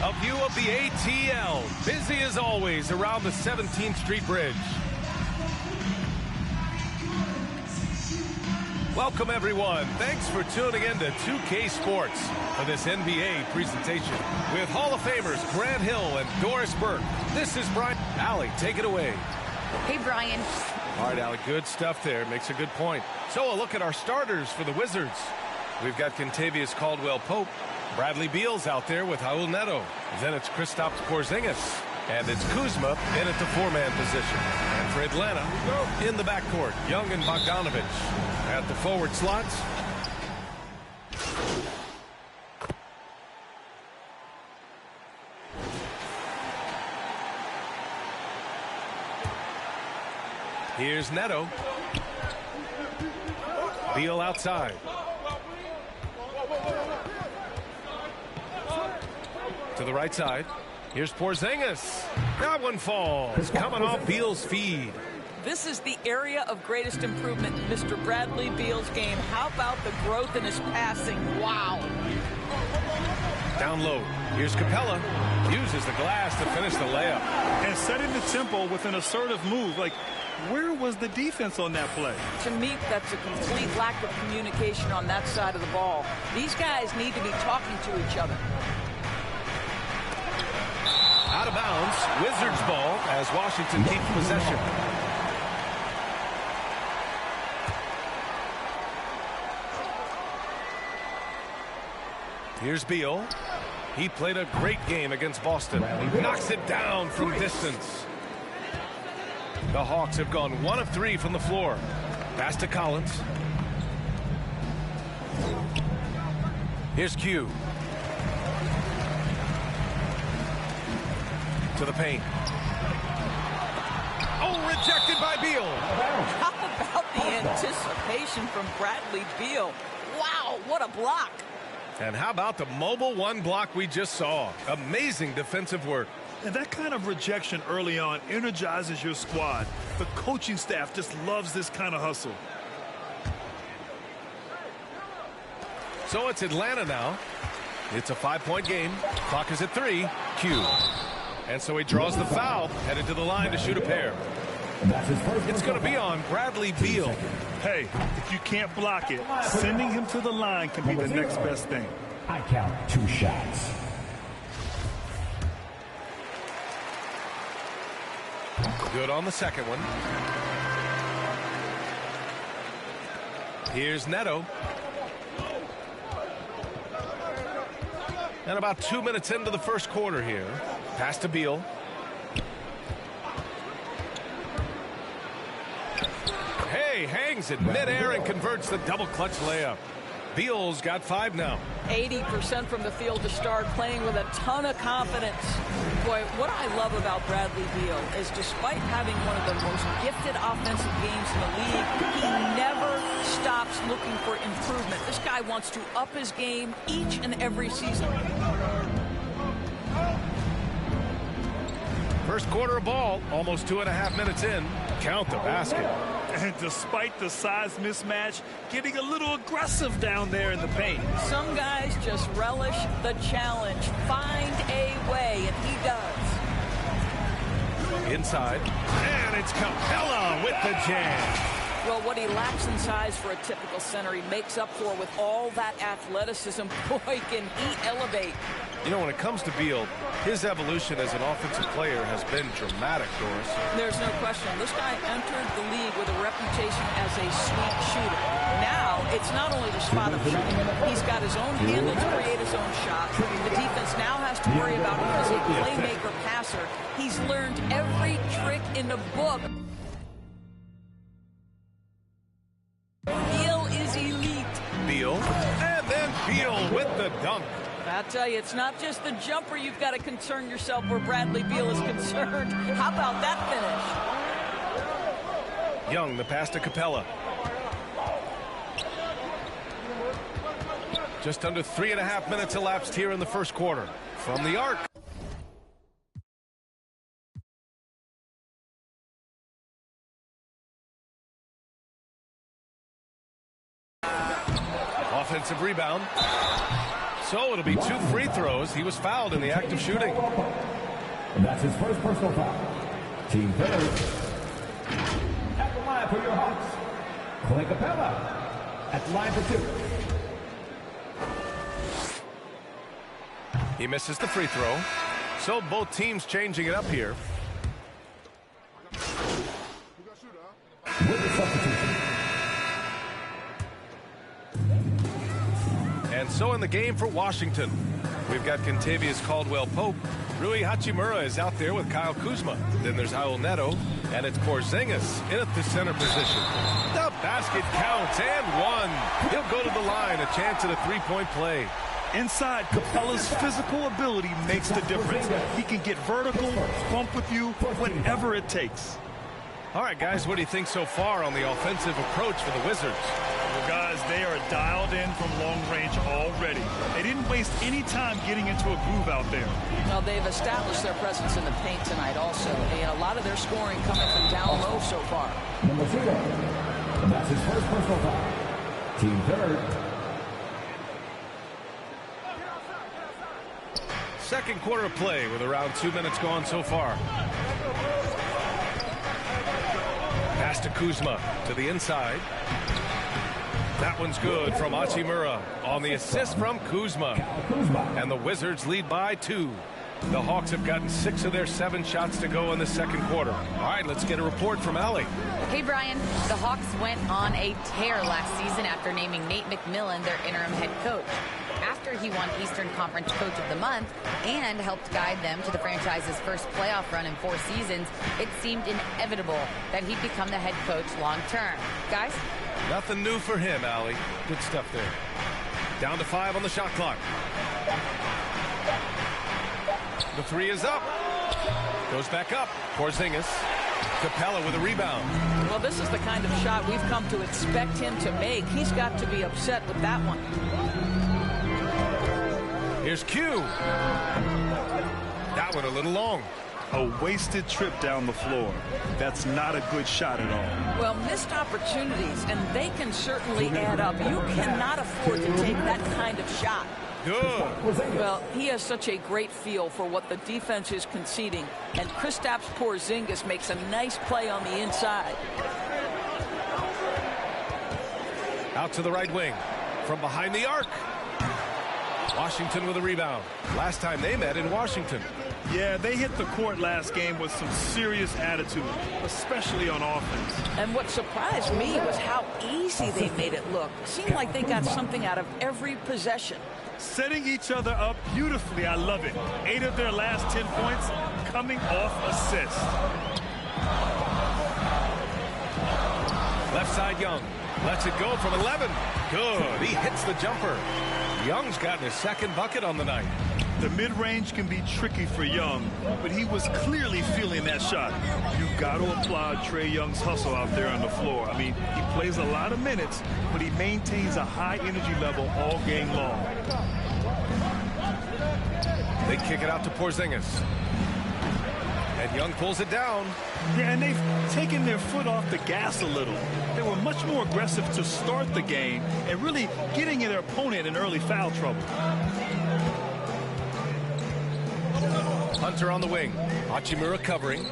A view of the ATL, busy as always around the 17th Street Bridge. Welcome, everyone. Thanks for tuning in to 2K Sports for this NBA presentation with Hall of Famers Grant Hill and Doris Burke. This is Brian. Allie, take it away. Hey, Brian. All right, Allie, good stuff there. Makes a good point. So a look at our starters for the Wizards. We've got Kentavious Caldwell-Pope. Bradley Beal's out there with Raul Neto. Then it's Kristaps Porzingis. And it's Kuzma in at the four-man position. And for Atlanta, in the backcourt, Young and Bogdanovic. At the forward slots, here's Neto. Beal outside. To the right side. Here's Porzingis. That one falls. Coming off Beal's feed. This is the area of greatest improvement in Mr. Bradley Beal's game. How about the growth in his passing? Wow. Down low. Here's Capella. Uses the glass to finish the layup. And setting the tempo with an assertive move. Like, where was the defense on that play? To me, that's a complete lack of communication on that side of the ball. These guys need to be talking to each other. Out of bounds. Wizards ball as Washington keeps possession. Here's Beal. He played a great game against Boston. Knocks it down from distance. The Hawks have gone 1 of 3 from the floor. Pass to Collins. Here's Q. To the paint. Oh, rejected by Beal. How about the anticipation from Bradley Beal? Wow, what a block. And how about the mobile one block we just saw? Amazing defensive work. And that kind of rejection early on energizes your squad. The coaching staff just loves this kind of hustle. So it's Atlanta now. It's a 5-point game. Clock is at 3. Q. And so he draws the foul, headed to the line to shoot a pair. It's going to be on Bradley Beal. Hey, if you can't block it, sending him to the line can be the next best thing. I count 2 shots. Good on the second one. Here's Neto. And about 2 minutes into the first quarter here. Pass to Beal. Hey, hangs in midair and converts the double clutch layup. Beal's got 5 now. 80% from the field to start, playing with a ton of confidence. Boy, what I love about Bradley Beal is despite having one of the most gifted offensive games in the league, he never stops looking for improvement. This guy wants to up his game each and every season. First quarter of ball, almost 2.5 minutes in. Count the basket. And despite the size mismatch, getting a little aggressive down there in the paint. Some guys just relish the challenge. Find a way, and he does. Inside. And it's Capella with the jam. Well, what he lacks in size for a typical center, he makes up for with all that athleticism. Boy, can he elevate. You know, when it comes to Beal, his evolution as an offensive player has been dramatic, Doris. There's no question. This guy entered the league with a reputation as a sweet shooter. Now, it's not only the spot of shooting. He's got his own handle to create his own shot. The defense now has to worry about him as a playmaker passer. He's learned every trick in the book. Beal is elite. Beal, and then Beal with the dunk. I tell you, it's not just the jumper you've got to concern yourself where Bradley Beal is concerned. How about that finish? Young, the pass to Capella. Just under 3.5 minutes elapsed here in the first quarter. From the arc. Offensive rebound. So it'll be 2 free throws. He was fouled in the act of shooting. And that's his first personal foul. Team third. At the line for your Hawks, Clint Capella. At the line for 2. He misses the free throw. So both teams changing it up here. With the substitution. And so in the game for Washington, we've got Kentavious Caldwell-Pope. Rui Hachimura is out there with Kyle Kuzma. Then there's Raul Neto, and it's Porzingis in at the center position. The basket counts, and one. He'll go to the line, a chance at a three-point play. Inside, Capella's physical ability makes the difference. He can get vertical, bump with you, whatever it takes. All right, guys, what do you think so far on the offensive approach for the Wizards? Well, guys, they are dialed in from long range already. They didn't waste any time getting into a groove out there. Well, they've established their presence in the paint tonight also. And a lot of their scoring coming from down low so far. Number 0. And that's his first personal foul. Team third. Second quarter of play with around 2 minutes gone so far. Pass to Kuzma to the inside. That one's good from Hachimura on the assist from Kuzma. And the Wizards lead by 2. The Hawks have gotten 6 of their 7 shots to go in the second quarter. All right, let's get a report from Allie. Hey, Brian. The Hawks went on a tear last season after naming Nate McMillan their interim head coach. After he won Eastern Conference Coach of the Month and helped guide them to the franchise's first playoff run in 4 seasons, it seemed inevitable that he'd become the head coach long term. Guys? Nothing new for him, Allie. Good stuff there. Down to 5 on the shot clock. The 3 is up. Goes back up. Porzingis. Capella with a rebound. Well, this is the kind of shot we've come to expect him to make. He's got to be upset with that one. Here's Q. That one a little long. A wasted trip down the floor. That's not a good shot at all. Well, missed opportunities, and they can certainly add up. You cannot afford to take that kind of shot. Good. Well, he has such a great feel for what the defense is conceding, and Kristaps Porzingis makes a nice play on the inside. Out to the right wing. From behind the arc. Washington with a rebound. Last time they met in Washington. Yeah, they hit the court last game with some serious attitude, especially on offense. And what surprised me was how easy they made it look. It seemed like they got something out of every possession. Setting each other up beautifully. I love it. 8 of their last 10 points coming off assists. Left side Young. Lets it go from 11. Good. He hits the jumper. Young's gotten his second bucket on the night. The mid-range can be tricky for Young, but he was clearly feeling that shot. You got to applaud Trae Young's hustle out there on the floor. I mean, he plays a lot of minutes, but he maintains a high energy level all game long. They kick it out to Porzingis. And Young pulls it down. Yeah, and they've taken their foot off the gas a little. They were much more aggressive to start the game and really getting their opponent in early foul trouble. Hunter on the wing. Hachimura covering.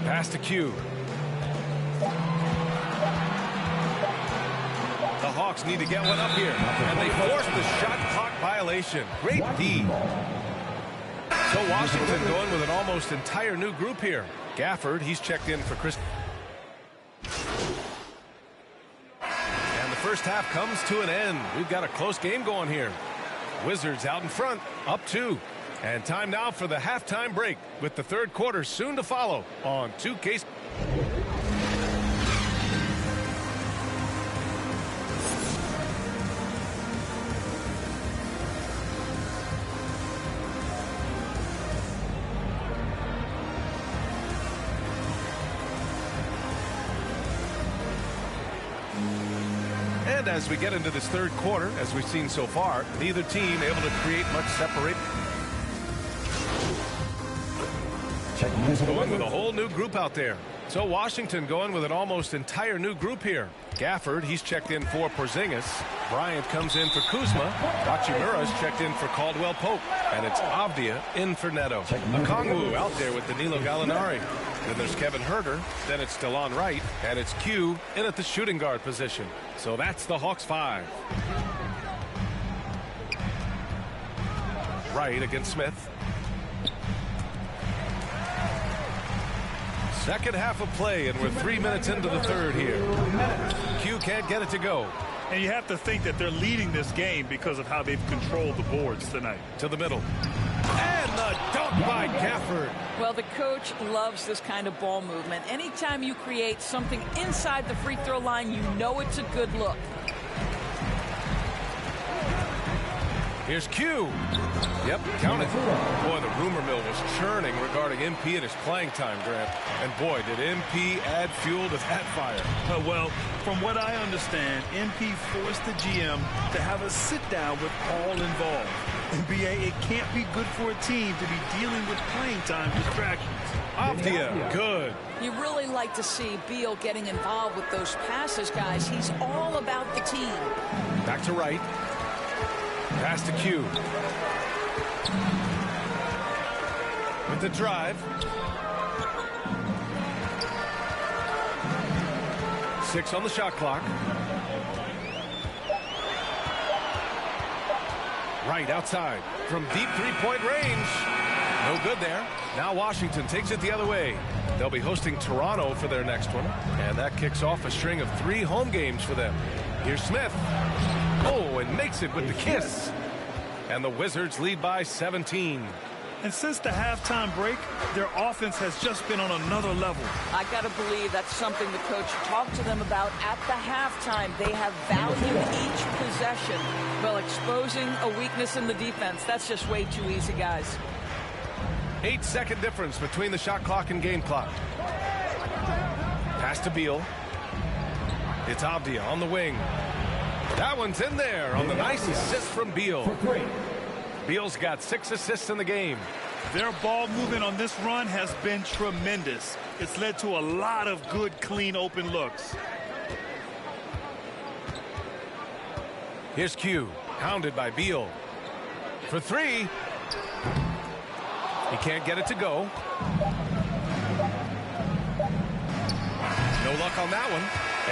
Pass to Q. The Hawks need to get one up here. And they force the shot clock violation. Great D. So Washington going with an almost entire new group here. Gafford, he's checked in for Chris. And the first half comes to an end. We've got a close game going here. Wizards out in front, up 2. And time now for the halftime break with the third quarter soon to follow on 2K. And as we get into this third quarter, as we've seen so far, neither team able to create much separation. Going with a whole new group out there. So Washington going with an almost entire new group here. Gafford, he's checked in for Porzingis. Bryant comes in for Kuzma. Hachimura's checked in for Caldwell Pope. And it's Avdia in for Neto. Okongwu out there with Danilo Gallinari. Then there's Kevin Huerter. Then it's Delon Wright. And it's Q in at the shooting guard position. So that's the Hawks 5. Wright against Smith. Second half of play, and we're 3 minutes into the third here. Q can't get it to go. And you have to think that they're leading this game because of how they've controlled the boards tonight. To the middle. And the dunk by Gafford. Well, the coach loves this kind of ball movement. Anytime you create something inside the free throw line, you know it's a good look. Here's Q. Yep, count it. Boy, the rumor mill was churning regarding MP and his playing time, Grant. And boy, did MP add fuel to that fire. Well, from what I understand, MP forced the GM to have a sit-down with all involved. NBA, it can't be good for a team to be dealing with playing time distractions. Avdia, good. You really like to see Beal getting involved with those passes, guys. He's all about the team. Back to Wright. Pass to Q. With the drive. 6 on the shot clock. Wright outside from deep three-point range. No good there. Now Washington takes it the other way. They'll be hosting Toronto for their next one. And that kicks off a string of 3 home games for them. Here's Smith. Oh, and makes it with the kiss. And the Wizards lead by 17. And since the halftime break, their offense has just been on another level. I got to believe that's something the coach talked to them about at the halftime. They have valued each possession. Well, exposing a weakness in the defense, that's just way too easy, guys. 8-second difference between the shot clock and game clock. Pass to Beal. It's Avdia on the wing. That one's in there on the nice assist from Beal. Beal's got 6 assists in the game. Their ball movement on this run has been tremendous. It's led to a lot of good, clean, open looks. Here's Q, hounded by Beal. For 3. He can't get it to go. No luck on that one.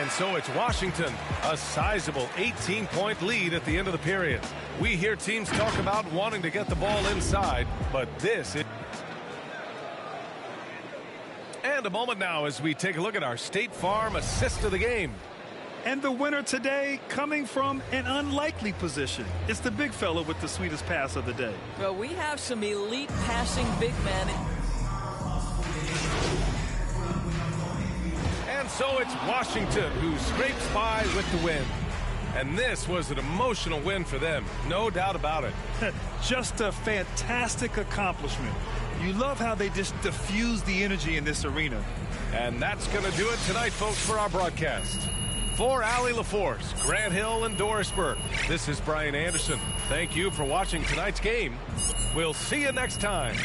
And so it's Washington, a sizable 18-point lead at the end of the period. We hear teams talk about wanting to get the ball inside, but this is... And a moment now as we take a look at our State Farm assist of the game. And the winner today coming from an unlikely position. It's the big fella with the sweetest pass of the day. Well, we have some elite passing big men. And so it's Washington who scrapes by with the win. And this was an emotional win for them, no doubt about it. Just a fantastic accomplishment. You love how they just diffuse the energy in this arena. And that's going to do it tonight, folks, for our broadcast. For Allie LaForce, Grant Hill, and Doris Burke, this is Brian Anderson. Thank you for watching tonight's game. We'll see you next time.